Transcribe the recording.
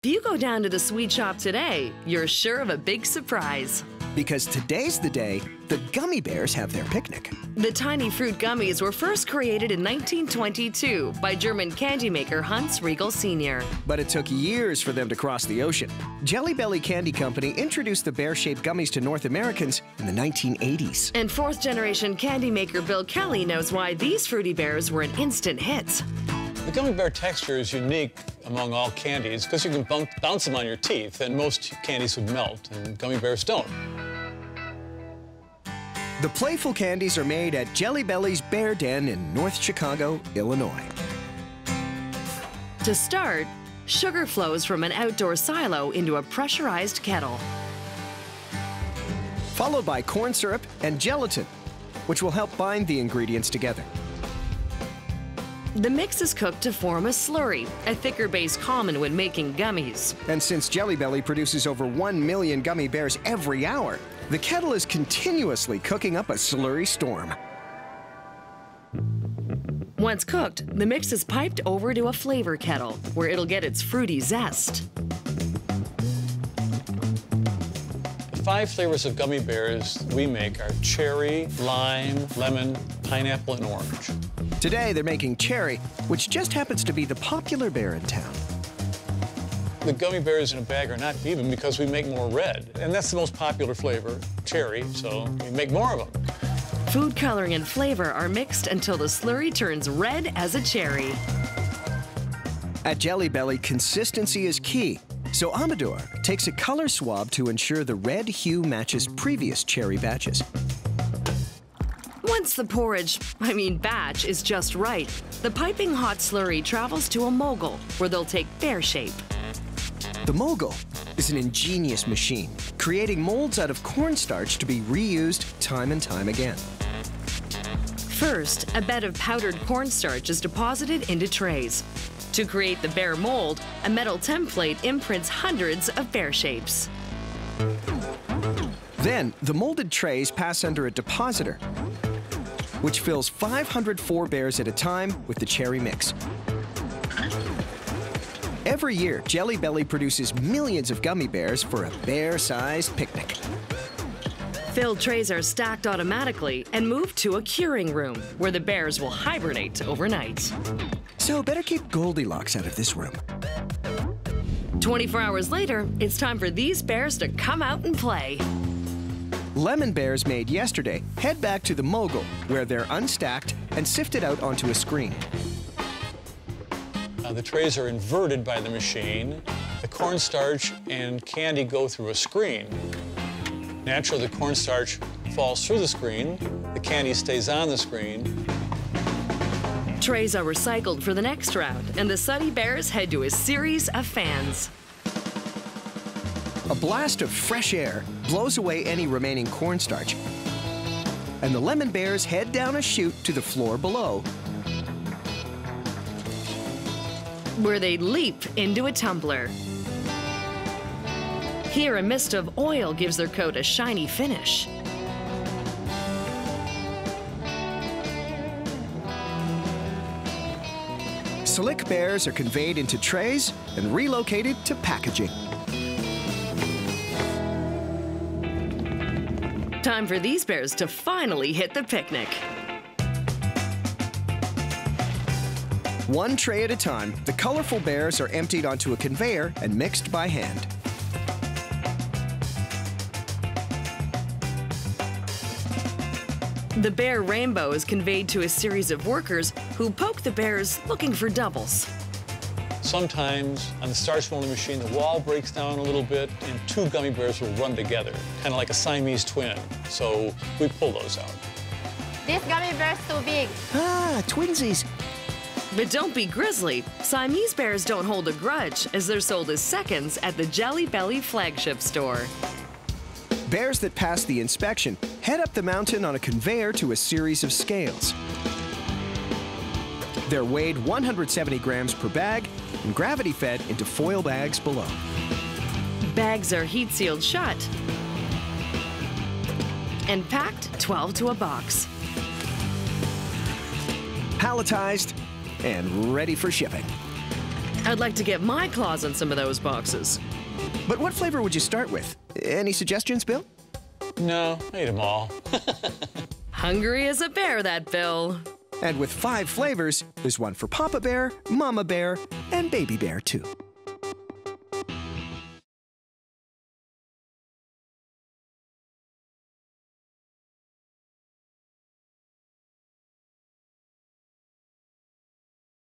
If you go down to the sweet shop today, you're sure of a big surprise. Because today's the day the gummy bears have their picnic. The tiny fruit gummies were first created in 1922 by German candy maker Hans Riegel Sr. But it took years for them to cross the ocean. Jelly Belly Candy Company introduced the bear-shaped gummies to North Americans in the 1980s. And fourth-generation candy maker Bill Kelly knows why these fruity bears were an instant hit. The gummy bear texture is unique among all candies because you can bounce them on your teeth, and most candies would melt, and gummy bears don't. The playful candies are made at Jelly Belly's Bear Den in North Chicago, Illinois. To start, sugar flows from an outdoor silo into a pressurized kettle. Followed by corn syrup and gelatin, which will help bind the ingredients together. The mix is cooked to form a slurry, a thicker base common when making gummies. And since Jelly Belly produces over 1 million gummy bears every hour, the kettle is continuously cooking up a slurry storm. Once cooked, the mix is piped over to a flavor kettle, where it'll get its fruity zest. The 5 flavors of gummy bears we make are cherry, lime, lemon, pineapple, and orange. Today, they're making cherry, which just happens to be the popular bear in town. The gummy bears in a bag are not even because we make more red, and that's the most popular flavor, cherry, so we make more of them. Food coloring and flavor are mixed until the slurry turns red as a cherry. At Jelly Belly, consistency is key, so Amador takes a color swab to ensure the red hue matches previous cherry batches. Once the batch is just right, the piping hot slurry travels to a mogul, where they'll take bear shape. The mogul is an ingenious machine, creating molds out of cornstarch to be reused time and time again. First, a bed of powdered cornstarch is deposited into trays. To create the bear mold, a metal template imprints hundreds of bear shapes. Then, the molded trays pass under a depositor, which fills 504 bears at a time with the cherry mix. Every year, Jelly Belly produces millions of gummy bears for a bear-sized picnic. Filled trays are stacked automatically and moved to a curing room, where the bears will hibernate overnight. So better keep Goldilocks out of this room. 24 hours later, it's time for these bears to come out and play. Lemon bears made yesterday head back to the mogul, where they're unstacked and sifted out onto a screen. The trays are inverted by the machine. The cornstarch and candy go through a screen. Naturally, the cornstarch falls through the screen. The candy stays on the screen. Trays are recycled for the next round, and the sunny bears head to a series of fans. A blast of fresh air blows away any remaining cornstarch, and the lemon bears head down a chute to the floor below, where they leap into a tumbler. Here, a mist of oil gives their coat a shiny finish. Slick bears are conveyed into trays and relocated to packaging. Time for these bears to finally hit the picnic. One tray at a time, the colorful bears are emptied onto a conveyor and mixed by hand. The bear rainbow is conveyed to a series of workers who poke the bears looking for doubles. Sometimes on the starch molding machine, the wall breaks down a little bit and 2 gummy bears will run together, kind of like a Siamese twin. So we pull those out. This gummy bear's too big. Ah, twinsies. But don't be grisly. Siamese bears don't hold a grudge, as they're sold as seconds at the Jelly Belly flagship store. Bears that pass the inspection head up the mountain on a conveyor to a series of scales. They're weighed 170 grams per bag and gravity-fed into foil bags below. Bags are heat-sealed shut and packed 12 to a box. Palletized and ready for shipping. I'd like to get my claws on some of those boxes. But what flavor would you start with? Any suggestions, Bill? No, I ate them all. Hungry as a bear, that Bill. And with 5 flavors, there's one for Papa Bear, Mama Bear, and Baby Bear, too.